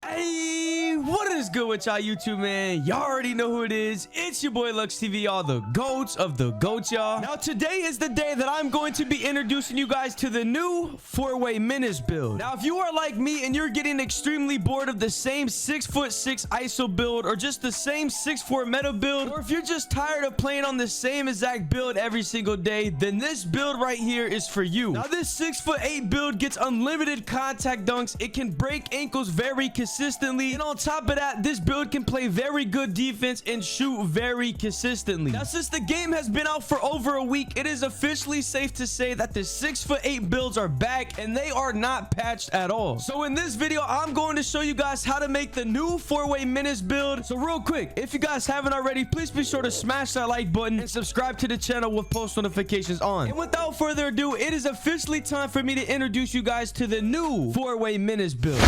Hey, what is good with y'all YouTube, man? Y'all already know who it is. It's your boy LxckTV, all the goats of the goats, y'all. Now today is the day that I'm going to be introducing you guys to the new 4-way Menace build. Now if you are like me and you're getting extremely bored of the same 6'6" ISO build, or just the same 6'4" meta build, or if you're just tired of playing on the same exact build every single day, then this build right here is for you. Now this 6'8" build gets unlimited contact dunks. It can break ankles very consistently, and on top of that, this build can play very good defense and shoot very consistently. Now since the game has been out for over a week, it is officially safe to say that the 6'8" builds are back and they are not patched at all. So in this video, I'm going to show you guys how to make the new 4-way Menace build. So real quick, if you guys haven't already, please be sure to smash that like button and subscribe to the channel with post notifications on. And without further ado, it is officially time for me to introduce you guys to the new 4-way Menace build.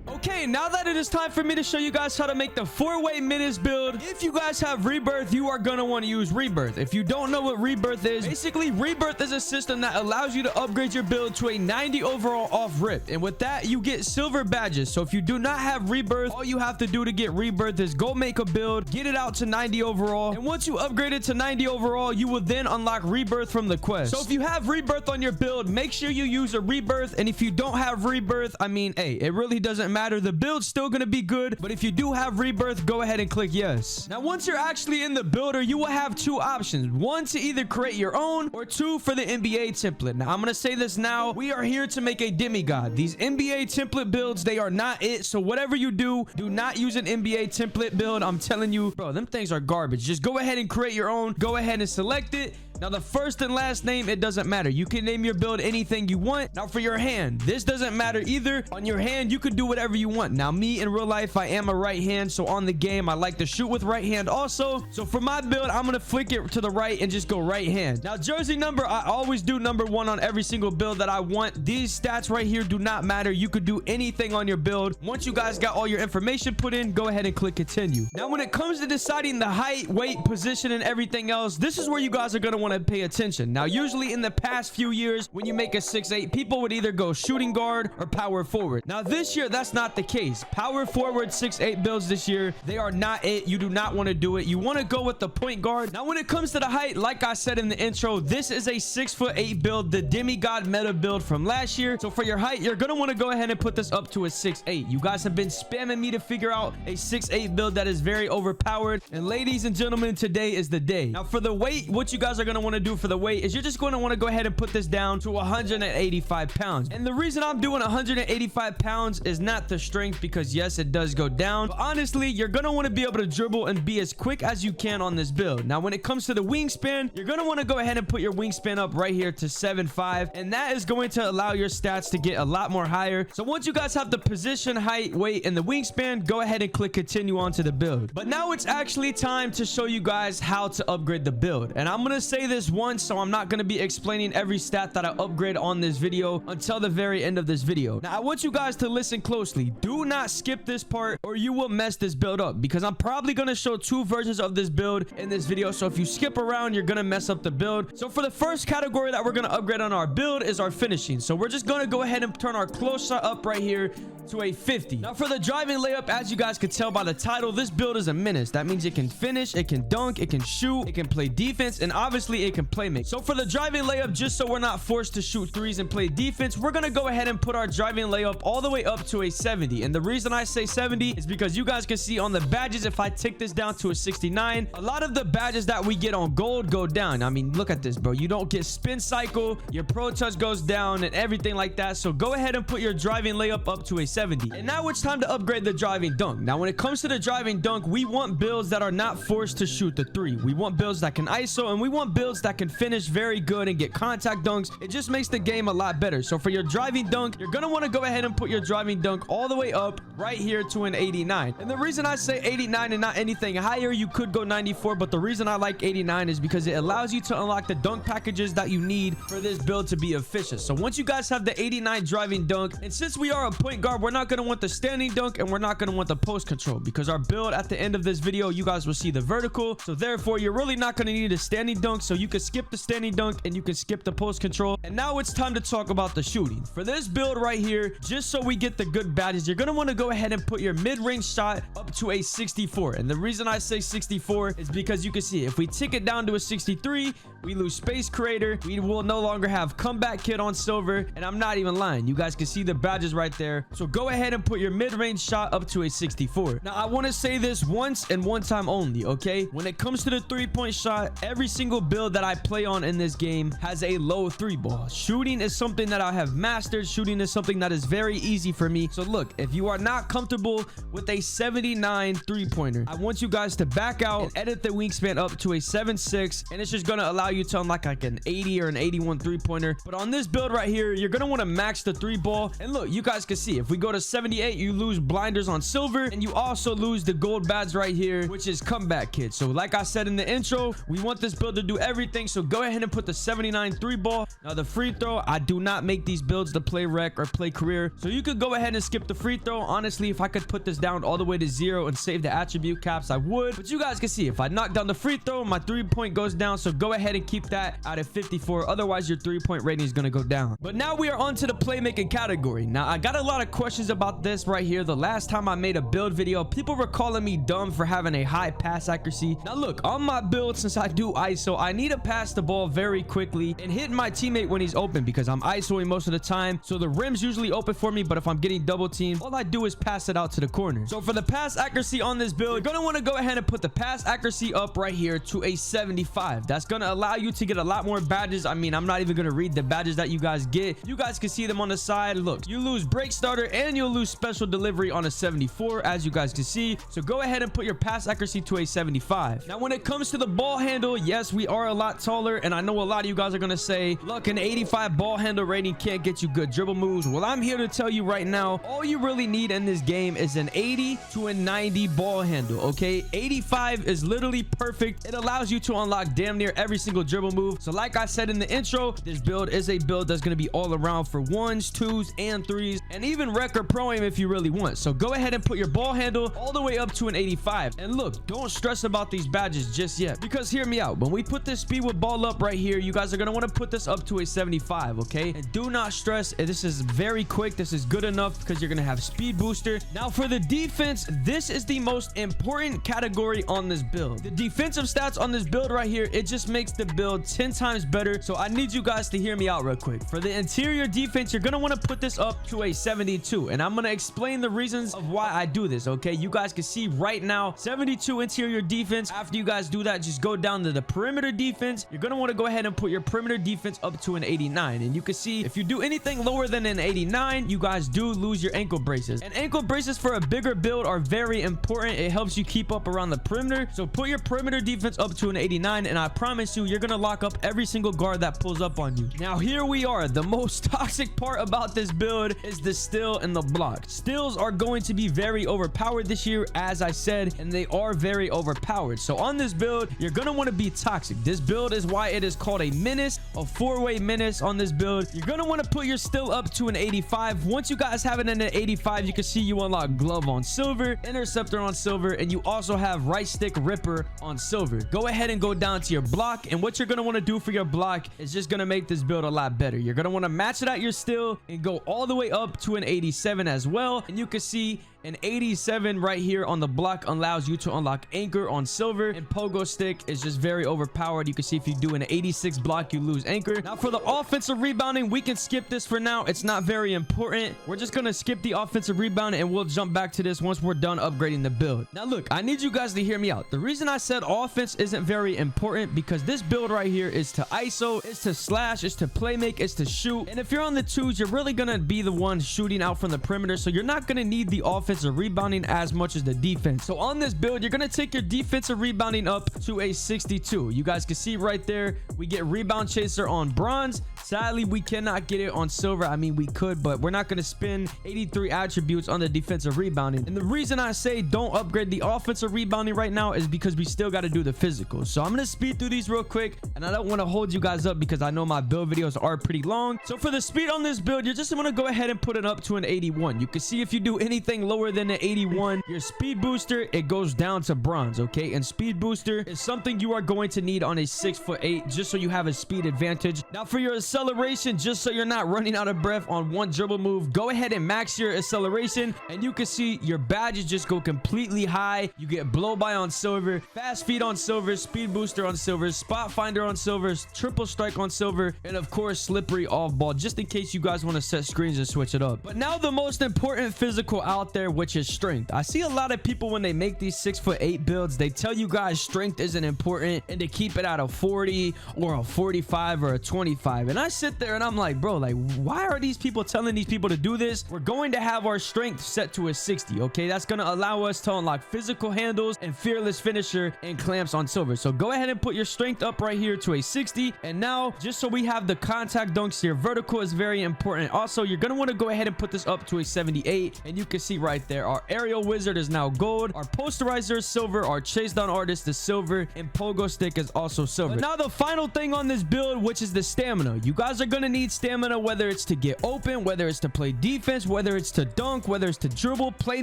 Okay, now that it is time for me to show you guys how to make the 4-way Menace build, if you guys have Rebirth, you are going to want to use Rebirth. If you don't know what Rebirth is, basically Rebirth is a system that allows you to upgrade your build to a 90 overall off rip. And with that, you get silver badges. So if you do not have Rebirth, all you have to do to get Rebirth is go make a build, get it out to 90 overall. And once you upgrade it to 90 overall, you will then unlock Rebirth from the quest. So if you have Rebirth on your build, make sure you use a Rebirth. And if you don't have Rebirth, I mean, hey, it really doesn't matter. The build's still going to be good, but if you do have Rebirth, go ahead and click yes. Now once you're actually in the builder, you will have two options: one to either create your own, or two for the NBA template. Now I'm going to say this now, we are here to make a demigod. These NBA template builds, they are not it. So whatever you do not use an NBA template build. I'm telling you, bro, them things are garbage. Just go ahead and create your own, go ahead and select it. Now the first and last name, it doesn't matter. You can name your build anything you want. Now for your hand, this doesn't matter either. On your hand, you could do whatever you want. Now me in real life, I am a right hand, so on the game I like to shoot with right hand also. So for my build, I'm gonna flick it to the right and just go right hand. Now jersey number, I always do number 1 on every single build that I want. These stats right here do not matter. You could do anything on your build. Once you guys got all your information put in, go ahead and click continue. Now when it comes to deciding the height, weight, position, and everything else, this is where you guys are gonna want to pay attention. Now usually in the past few years, when you make a 6'8", people would either go shooting guard or power forward. Now this year, that's not the case. Power forward 6'8" builds this year, they are not it. You do not want to do it. You want to go with the point guard. Now when it comes to the height, like I said in the intro, this is a 6'8" build, the demigod meta build from last year. So for your height, you're gonna want to go ahead and put this up to a 6'8". You guys have been spamming me to figure out a 6'8" build that is very overpowered, and ladies and gentlemen, today is the day. Now for the weight, what you guys are going to want to do for the weight is you're just going to want to go ahead and put this down to 185 pounds. And the reason I'm doing 185 pounds is not the strength, because yes, it does go down, but honestly, you're going to want to be able to dribble and be as quick as you can on this build. Now when it comes to the wingspan, you're going to want to go ahead and put your wingspan up right here to 7'5", and that is going to allow your stats to get a lot more higher. So once you guys have the position, height, weight, and the wingspan, go ahead and click continue onto the build. But now it's actually time to show you guys how to upgrade the build, and I'm going to say this once, so I'm not going to be explaining every stat that I upgrade on this video until the very end of this video. Now I want you guys to listen closely. Do not skip this part or you will mess this build up, because I'm probably going to show 2 versions of this build in this video. So if you skip around, you're going to mess up the build. So for the first category that we're going to upgrade on our build is our finishing. So we're just going to go ahead and turn our close shot up right here to a 50. Now for the driving layup, as you guys could tell by the title, this build is a menace. That means it can finish, it can dunk, it can shoot, it can play defense, and obviously it can play make. So for the driving layup, just so we're not forced to shoot threes and play defense, we're gonna go ahead and put our driving layup all the way up to a 70. And the reason I say 70 is because you guys can see on the badges, if I take this down to a 69, a lot of the badges that we get on gold go down. I mean, look at this, bro. You don't get spin cycle, your pro touch goes down, and everything like that. So go ahead and put your driving layup up to a 70. And now it's time to upgrade the driving dunk. Now when it comes to the driving dunk, we want builds that are not forced to shoot the 3. We want builds that can ISO, and we want builds that can finish very good and get contact dunks. It just makes the game a lot better. So for your driving dunk, you're gonna want to go ahead and put your driving dunk all the way up right here to an 89. And the reason I say 89 and not anything higher, you could go 94, but the reason I like 89 is because it allows you to unlock the dunk packages that you need for this build to be efficient. So once you guys have the 89 driving dunk, and since we are a point guard, we're not going to want the standing dunk and we're not going to want the post control, because our build at the end of this video, you guys will see the vertical. So therefore, you're really not going to need a standing dunk. So you can skip the standing dunk and you can skip the post control. And now it's time to talk about the shooting. For this build right here, just so we get the good badges, you're going to want to go ahead and put your mid-range shot up to a 64. And the reason I say 64 is because you can see if we tick it down to a 63, we lose space creator. We will no longer have comeback kid on silver. And I'm not even lying. You guys can see the badges right there. So go ahead and put your mid-range shot up to a 64. Now, I want to say this once and one time only, okay? When it comes to the three-point shot, every single build that I play on in this game has a low three ball. Shooting is something that I have mastered. Shooting is something that is very easy for me. So look, if you are not comfortable with a 79 three-pointer, I want you guys to back out and edit the wingspan up to a 7.6, and it's just going to allow you to unlock like an 80 or an 81 three-pointer. But on this build right here, you're going to want to max the three ball. And look, you guys can see if we go to 78, you lose blinders on silver, and you also lose the gold badge right here, which is comeback kid. So like I said in the intro, we want this build to do everything. So go ahead and put the 79 three ball. Now the free throw, I do not make these builds to play rec or play career, so you could go ahead and skip the free throw. Honestly, if I could put this down all the way to 0 and save the attribute caps, I would. But you guys can see if I knock down the free throw, my 3-point goes down. So go ahead and keep that out of 54. Otherwise, your 3-point rating is going to go down. But now we are on to the playmaking category. Now I got a lot of questions about this right here. The last time I made a build video, people were calling me dumb for having a high pass accuracy. Now look, on my build, since I do ISO, I need to pass the ball very quickly and hit my teammate when he's open, because I'm ISOing most of the time. So the rim's usually open for me, but if I'm getting double teamed, all I do is pass it out to the corner. So for the pass accuracy on this build, you're going to want to go ahead and put the pass accuracy up right here to a 75. That's going to allow you to get a lot more badges. I mean, I'm not even going to read the badges that you guys get. You guys can see them on the side. Look, you lose break starter and you'll lose special delivery on a 74, as you guys can see. So go ahead and put your pass accuracy to a 75. Now when it comes to the ball handle, yes, we are a lot taller, and I know a lot of you guys are going to say, look, an 85 ball handle rating can't get you good dribble moves. Well, I'm here to tell you right now, all you really need in this game is an 80 to a 90 ball handle, okay? 85 is literally perfect. It allows you to unlock damn near every single dribble move. So like I said in the intro, this build is a build that's going to be all around for 1s, 2s, and 3s, and even rec or pro aim if you really want. So go ahead and put your ball handle all the way up to an 85. And look, don't stress about these badges just yet, because hear me out. When we put this speed with ball up right here, you guys are going to want to put this up to a 75, okay? And do not stress. This is very quick. This is good enough because you're going to have speed booster. Now for the defense, this is the most important category on this build. The defensive stats on this build right here, it just makes the build 10 times better. So I need you guys to hear me out real quick. For the interior defense, you're going to want to put this up to a 72, and I'm going to explain the reasons of why I do this, okay? You guys can see right now 72 interior defense. After you guys do that, just go down to the perimeter defense. You're going to want to go ahead and put your perimeter defense up to an 89, and you can see if you do anything lower than an 89, you guys do lose your ankle braces. And ankle braces for a bigger build are very important. It helps you keep up around the perimeter. So put your perimeter defense up to an 89, and I promise you, you're going to lock up every single guard that pulls up on you. Now here we are. The most toxic part about this build is the steal and the block. Steals are going to be very overpowered this year, as I said, and they are very overpowered. So on this build, you're going to want to be toxic. This build is why it is called a menace, a 4-way menace. On this build, you're going to want to put your steal up to an 85. Once you guys have it in an 85, you can see you unlock glove on silver, interceptor on silver, and you also have right stick ripper on silver. Go ahead and go down to your block, and what you're going to want to do for your block is just going to make this build a lot better. You're going to want to match it at your steal and go all the way up to an 87 as well, and you can see an 87 right here on the block allows you to unlock anchor on silver, and pogo stick is just very overpowered. You can see if you do an 86 block, you lose anchor. Now for the offensive rebounding, we can skip this for now. It's not very important. We're just going to skip the offensive rebounding, and we'll jump back to this once we're done upgrading the build. Now look, I need you guys to hear me out. The reason I said offense isn't very important, because this build right here is to ISO, it's to slash, it's to play make, it's to shoot. And if you're on the 2s, you're really going to be the one shooting out from the perimeter, so you're not going to need the offensive rebounding as much as the defense. So on this build, you're going to take your defensive rebounding up to a 62. You guys can see right there, we get rebound chaser on bronze. Sadly, we cannot get it on silver. I mean, we could, but we're not going to spend 83 attributes on the defensive rebounding. And the reason I say don't upgrade the offensive rebounding right now is because we still got to do the physical. So I'm going to speed through these real quick, and I don't want to hold you guys up because I know my build videos are pretty long. So for the speed on this build, you're just going to go ahead and put it up to an 81. You can see if you do anything lower lower than an 81. Your speed booster, it goes down to bronze, okay? And speed booster is something you are going to need on a 6'8", just so you have a speed advantage. Now for your acceleration, just so you're not running out of breath on one dribble move, go ahead and max your acceleration, and you can see your badges just go completely high. You get blow by on silver, fast feet on silver, speed booster on silver, spot finder on silver, triple strike on silver, and of course slippery off ball, just in case you guys want to set screens and switch it up. But now the most important physical out there, which is strength. I see a lot of people when they make these 6'8" builds, they tell you guys strength isn't important and to keep it at a 40 or a 45 or a 25. And I sit there and I'm like, bro, like, why are these people telling these people to do this? We're going to have our strength set to a 60, okay? That's going to allow us to unlock physical handles and fearless finisher and clamps on silver. So go ahead and put your strength up right here to a 60. And now, just so we have the contact dunks here, vertical is very important. Also, you're going to want to go ahead and put this up to a 78. And you can see right there, our aerial wizard is now gold, our posterizer is silver, our chase down artist is silver, and pogo stick is also silver. But now the final thing on this build, which is the stamina. You guys are going to need stamina, whether it's to get open, whether it's to play defense, whether it's to dunk, whether it's to dribble, play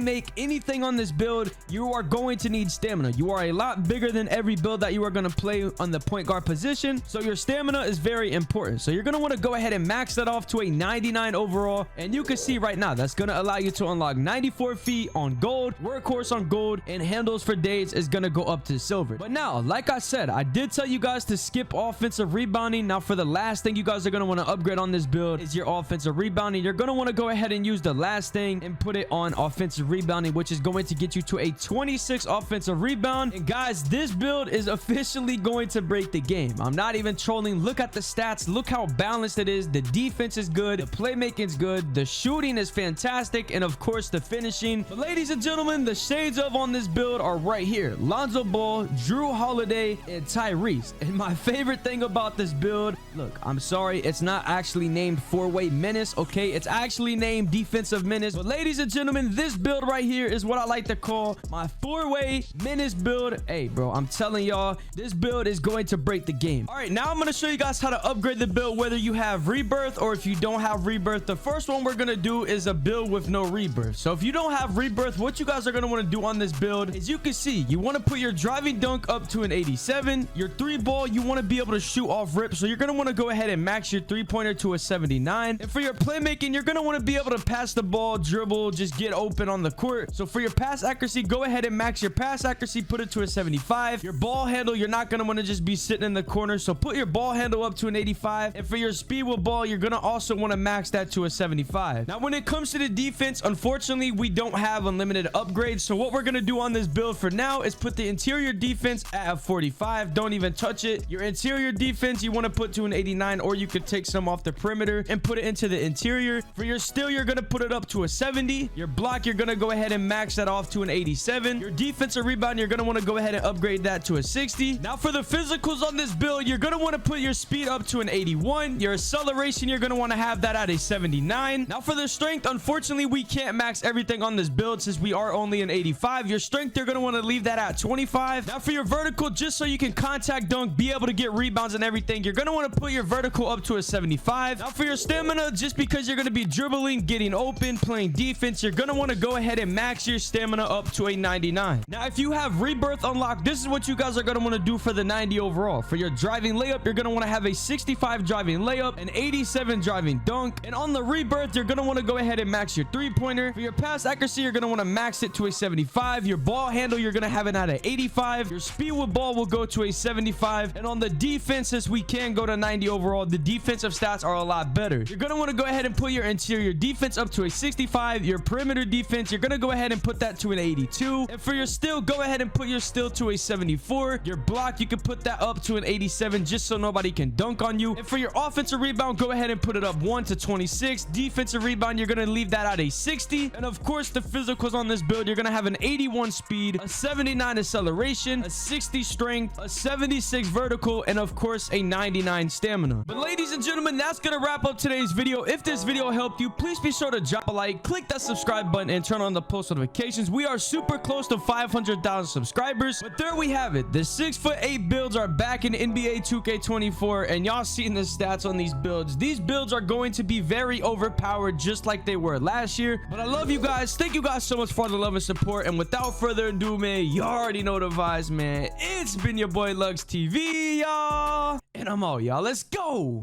make, anything on this build, you are going to need stamina. You are a lot bigger than every build that you are going to play on the point guard position, so your stamina is very important. So you're going to want to go ahead and max that off to a 99 overall, and you can see right now that's going to allow you to unlock 94 feet on gold, workhorse on gold, and handles for days is going to go up to silver. But now, like I said, I did tell you guys to skip offensive rebounding. Now for the last thing you guys are going to want to upgrade on this build is your offensive rebounding. You're going to want to go ahead and use the last thing and put it on offensive rebounding, which is going to get you to a 26 offensive rebound. And guys, this build is officially going to break the game. I'm not even trolling. Look at the stats. Look how balanced it is. The defense is good, the playmaking is good, the shooting is fantastic, and of course the finishing. But ladies and gentlemen, the shades of on this build are right here: Lonzo Ball, Drew Holiday, and Tyrese. And my favorite thing about this build, look, I'm sorry, it's not actually named 4-way Menace, okay? It's actually named Defensive Menace. But ladies and gentlemen, this build right here is what I like to call my 4-way Menace build. Hey bro, I'm telling y'all, this build is going to break the game. All right, now I'm going to show you guys how to upgrade the build, whether you have rebirth or if you don't have rebirth. The first one we're going to do is a build with no rebirth. So if you don't have rebirth, what you guys are going to want to do on this build is, you can see, you want to put your driving dunk up to an 87. Your 3-ball, you want to be able to shoot off rip, so you're going to want to go ahead and max your 3-pointer to a 79. And for your playmaking, you're going to want to be able to pass the ball, dribble, just get open on the court. So for your pass accuracy, go ahead and max your pass accuracy, put it to a 75. Your ball handle, you're not going to want to just be sitting in the corner, so put your ball handle up to an 85. And for your speed with ball, you're going to also want to max that to a 75. Now when it comes to the defense, unfortunately we don't have unlimited upgrades, so what we're going to do on this build for now is put the interior defense at a 45. Don't even touch it. Your interior defense, you want to put to an 89, or you could take some off the perimeter and put it into the interior. For your steal, you're going to put it up to a 70. Your block, you're going to go ahead and max that off to an 87. Your defensive rebound, you're going to want to go ahead and upgrade that to a 60. Now for the physicals on this build, you're going to want to put your speed up to an 81. Your acceleration, you're going to want to have that at a 79. Now for the strength, unfortunately we can't max everything on this build since we are only an 85. Your strength, you're going to want to leave that at 25. Now for your vertical, just so you can contact dunk, be able to get rebounds and everything, you're going to want to put your vertical up to a 75. Now for your stamina, just because you're going to be dribbling, getting open, playing defense, you're going to want to go ahead and max your stamina up to a 99. Now if you have rebirth unlocked, this is what you guys are going to want to do for the 90 overall. For your driving layup, you're going to want to have a 65 driving layup, an 87 driving dunk, and on the rebirth, you're going to want to go ahead and max your 3-pointer. For your pass accuracy, you're going to want to max it to a 75. Your ball handle, you're going to have it at an 85. Your speed with ball will go to a 75. And on the defenses, we can go to 90 overall. The defensive stats are a lot better. You're going to want to go ahead and put your interior defense up to a 65. Your perimeter defense, you're going to go ahead and put that to an 82. And for your steal, go ahead and put your steal to a 74. Your block, you can put that up to an 87 just so nobody can dunk on you. And for your offensive rebound, go ahead and put it up 1 to 26. Defensive rebound, you're going to leave that at a 60. And of course, the physicals on this build, you're going to have an 81 speed, a 79 acceleration, a 60 strength, a 76 vertical, and of course a 99 stamina. But ladies and gentlemen, that's going to wrap up today's video. If this video helped you, please be sure to drop a like, click that subscribe button, and turn on the post notifications. We are super close to 500,000 subscribers. But there we have it. The 6'8" builds are back in NBA 2K24, and y'all seen the stats on these builds. These builds are going to be very overpowered just like they were last year. But I love you guys. guys, thank you guys so much for all the love and support. And without further ado, man, you already know the vibes, man. It's been your boy LxckTV, y'all. And I'm out, y'all. Let's go.